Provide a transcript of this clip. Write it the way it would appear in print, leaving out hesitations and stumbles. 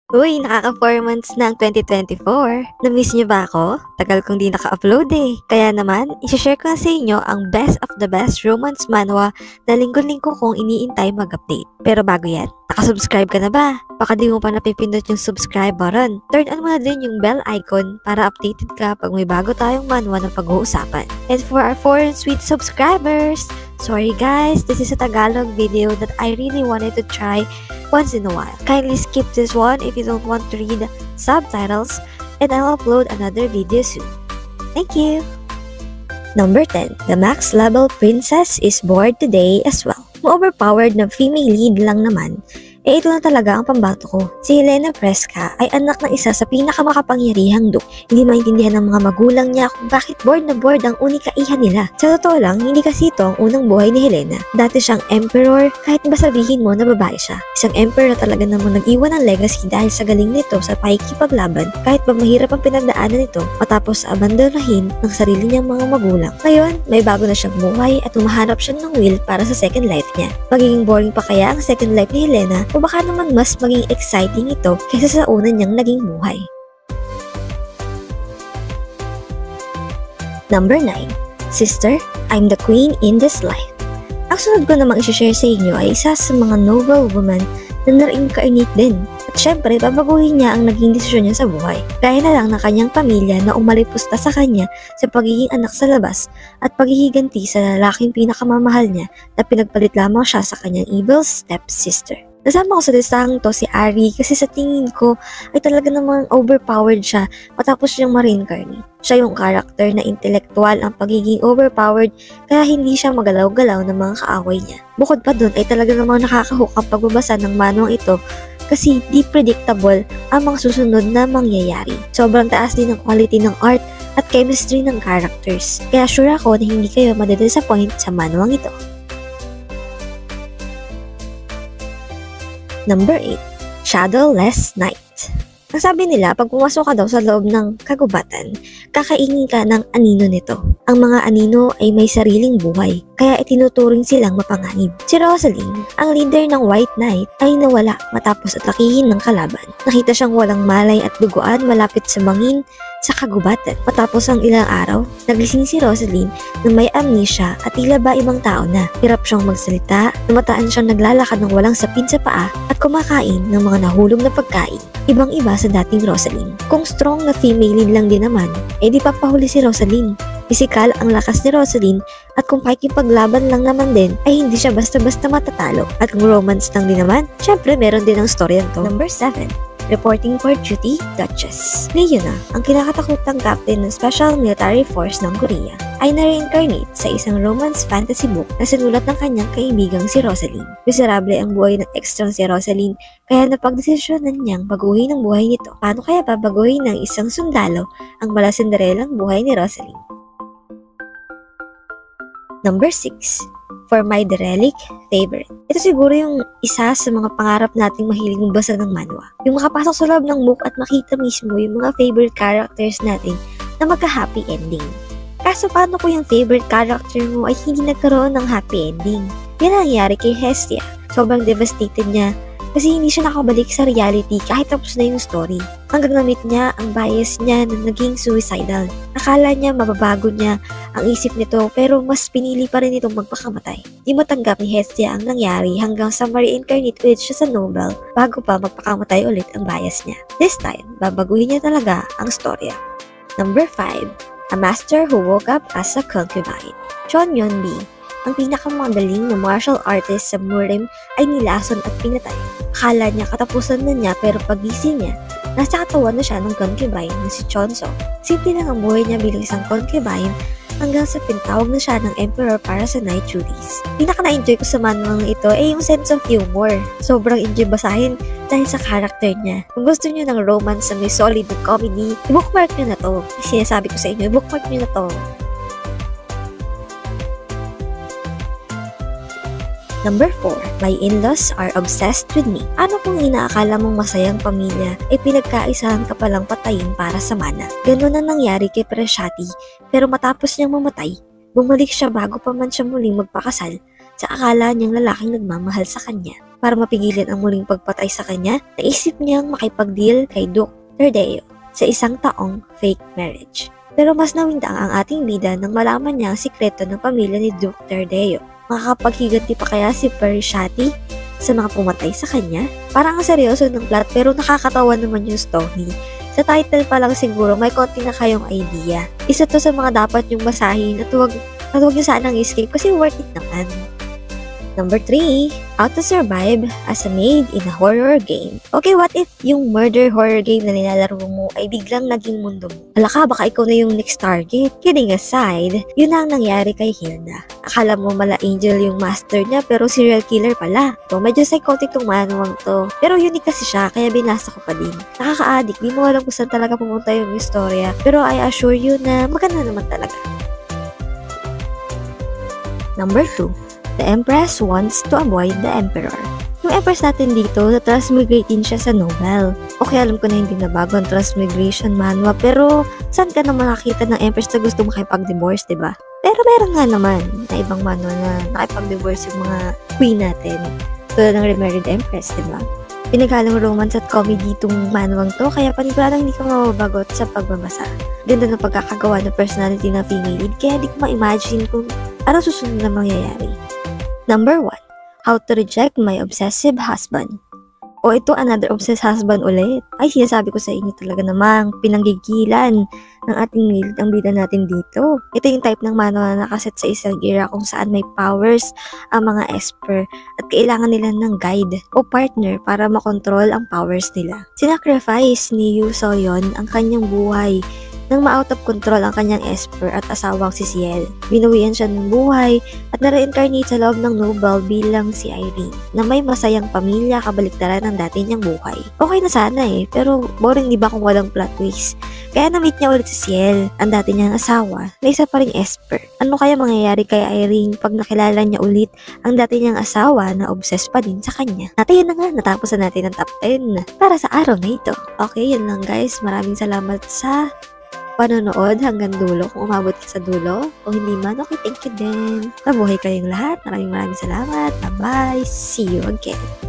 Uy, nakaka 4 months na ang 2024. Na-miss niyo ba ako? Tagal kong di naka-upload eh. Kaya naman, isi-share ko na sa inyo ang best of the best romance manhwa na linggo-linggo kong iniintay mag-update. Pero bago yan, nakasubscribe ka na ba? Baka di mo pa napipindot yung subscribe button. Turn on mo na din yung bell icon para updated ka pag may bago tayong manhwa na pag-uusapan. And for our foreign sweet subscribers, sorry guys, this is a Tagalog video that I really wanted to try once in a while. Kindly skip this one if you don't want to read subtitles, and I'll upload another video soon. Thank you! Number 10. The max level princess is bored today as well. Ma-overpowered na female lead lang naman, ito na talaga ang pambato ko. Si Helena Fresca ay anak ng isa sa pinakamakapangyarihang duke. Hindi maintindihan ng mga magulang niya kung bakit bored na bored ang unikaihan nila. Sa totoo lang, hindi kasi ito ang unang buhay ni Helena. Dati siyang emperor, kahit ba sabihin mo na babae siya. Isang emperor na talaga namang nag-iwan ng legacy dahil sa galing nito sa pakikipaglaban, kahit ba mahirap ang pinagdaanan nito matapos abandonahin ng sarili niyang mga magulang. Ngayon, may bago na siyang buhay at humahanap siya ng will para sa second life niya. Magiging boring pa kaya ang second life ni Helena o baka naman mas maging exciting ito kaysa sa una niyang naging buhay. Number 9. Sister, I'm the queen in this life. Ang sunod ko namang isi-share sa inyo ay isa sa mga noble woman na na-reincarnate din. At syempre, babaguhin niya ang naging desisyon niya sa buhay. Gaya na lang ng kanyang pamilya na umalipusta sa kanya sa pagiging anak sa labas at paghihiganti sa lalaking pinakamamahal niya na pinagpalit lamang siya sa kanyang evil stepsister. Nasama ko sa listahang to si Ari kasi sa tingin ko ay talaga namang overpowered siya matapos siyang ma-reincarnate. Siya yung karakter na intelektual ang pagiging overpowered kaya hindi siya magalaw-galaw ng mga kaaway niya. Bukod pa dun ay talaga namang nakakahook ang pagbabasa ng manhwang ito kasi di predictable ang mga susunod na mangyayari. Sobrang taas din ang quality ng art at chemistry ng characters. Kaya sure ako na hindi kayo madidisappoint sa manhwang ito. Number 8. Shadowless Night. Ang sabi nila, pag pumasok ka daw sa loob ng kagubatan, kakaingin ka ng anino nito. Ang mga anino ay may sariling buhay, kaya itinuturing silang mapanganib. Si Rosaline, ang leader ng White Knight, ay nawala matapos atakihin ng kalaban. Nakita siyang walang malay at duguan malapit sa bangin sa kagubatan. Matapos ang ilang araw, nagising si Rosaline na may amnesia at tila ba ibang tao na. Hirap siyang magsalita, namataan siyang naglalakad ng walang sapin sa paa at kumakain ng mga nahulog na pagkain. Ibang-iba sa dating Rosaline. Kung strong na female lead lang din naman, di papahuli si Rosaline. Pisikal ang lakas ni Rosaline at kung pakikipaglaban lang naman din ay hindi siya basta-basta matatalo. At kung romance lang din naman, syempre meron din ang story nito. Number 7. Reporting for duty, Duchess. Leona, ang kinakatakutang captain ng Special Military Force ng Korea, ay na-reincarnate sa isang romance fantasy book na sinulat ng kanyang kaibigang si Rosaline. Miserable ang buhay ng extra si Rosaline, kaya napagdesisyonan niyang baguhin ang buhay nito. Paano kaya babaguhin ng isang sundalo ang malasindarelang buhay ni Rosaline? Number 6. For my derelict favorite. Ito siguro yung isa sa mga pangarap nating mahilig magbasa ng manhwa. Yung makapasok sa loob ng book at makita mismo yung mga favorite characters natin na magka-happy ending. Kaso paano kung yung favorite character mo ay hindi nagkaroon ng happy ending? Yan ang nangyari kay Hestia. Sobrang devastated niya kasi hindi siya nakabalik sa reality kahit tapos na yung story. Hanggang namit niya ang bias niya na naging suicidal. Akala niya mababago niya ang isip nito pero mas pinili pa rin itong magpakamatay. Di matanggap ni Hestia ang nangyari hanggang sa ma-reincarnate ulit siya sa novel bago pa magpakamatay ulit ang bias niya. This time, babaguhin niya talaga ang storya. Number 5. A master who woke up as a concubine. Chon Yeon-bi, ang pinakamagaling na martial artist sa Murim ay nilason at pinatay. Akala niya katapusan na niya pero pagising niya, nasa katawan na siya ng concubine na si Chonso. Simple lang ang buhay niya bilang isang concubine hanggang sa pinatawag na siya ng emperor para sa night duties. Pinaka-na-enjoy ko sa manhwang ito ay yung sense of humor. Sobrang enjoy basahin dahil sa character niya. Kung gusto niyo ng romance na may solid na comedy, i-bookmark niyo na to. Sinasabi ko sa inyo, i-bookmark niyo na to. Number 4. My in-laws are obsessed with me. Ano kung inaakala mong masayang pamilya ay pinagkaisahan ka palang patayin para sa mana? Ganun ang nangyari kay Prashati, pero matapos niyang mamatay, bumalik siya bago pa man siya muling magpakasal sa akala niyang lalaking nagmamahal sa kanya. Para mapigilan ang muling pagpatay sa kanya, naisip niyang makipag-deal kay Dr. Deo sa isang taong fake marriage. Pero mas nawindang ang ating bida nang malaman niya ang sikreto ng pamilya ni Dr. Deo. Makakapaghiganti pa kaya si Parishati sa mga pumatay sa kanya? Parang ang seryoso ng plot pero nakakatawa naman yung story. Sa title pa lang siguro may konti na kayong idea. Isa to sa mga dapat yung basahin at huwag niyo sanang escape kasi worth it naman. Number 3, how to survive as a maid in a horror game. Okay, what if yung murder horror game na nilalaro mo ay biglang naging mundo mo? Hala ka, baka ikaw na yung next target. Kidding aside, yun ang nangyari kay Hilda. Akala mo mala angel yung master niya pero serial killer pala. So, medyo psychotic tong manuwang to. Pero unique kasi siya, kaya binasa ko pa din. Nakaka-addict, di mo alam kung saan talaga pumunta yung istorya. Pero I assure you na maganda naman talaga. Number 2, the Empress wants to avoid the Emperor. Yung Empress natin dito, na-transmigrate din siya sa novel. Okay, alam ko na hindi na bago ang transmigration manhwa, pero saan ka naman nakita ng Empress na gusto makipag-divorce, diba? Pero meron nga naman na ibang manhwa na nakipag-divorce yung mga queen natin. Tulad ng Remarried Empress, diba? Pinaghalong romance at comedy itong manhwang to, kaya paniguradong hindi ka mababagot sa pagbabasa. Ganda ng pagkakagawa ng personality ng female lead, kaya di ko ma-imagine kung ano susunod na mangyayari. Number 1, how to reject my obsessive husband. O ito, another obsessed husband ulit. Ay, sinasabi ko sa inyo talaga namang pinanggigilan ng ating lead ang bida natin dito. Ito yung type ng manhwa na nakaset sa isang era kung saan may powers ang mga esper at kailangan nila ng guide o partner para makontrol ang powers nila. Sinacrifice ni Yoo So-yeon ang kanyang buhay nang ma-out of control ang kanyang esper at asawang si Ciel. Binawian siya ng buhay at na-reincarnate sa loob ng noble bilang si Irene na may masayang pamilya kabaliktaran ng dati niyang buhay. Okay na sana pero boring diba kung walang plot twist? Kaya na-meet niya ulit si Ciel, ang dati niyang asawa, na isa pa ring esper. Ano kaya mangyayari kay Irene pag nakilala niya ulit ang dati niyang asawa na obsessed pa din sa kanya? At yun na nga, natapos na natin ang top 10 para sa araw na ito. Okay, yun lang guys. Maraming salamat sa panonood hanggang dulo kung umabot ka sa dulo. Kung hindi man, okay, thank you din. Mabuhay kayong lahat. Maraming salamat. Bye-bye. See you again.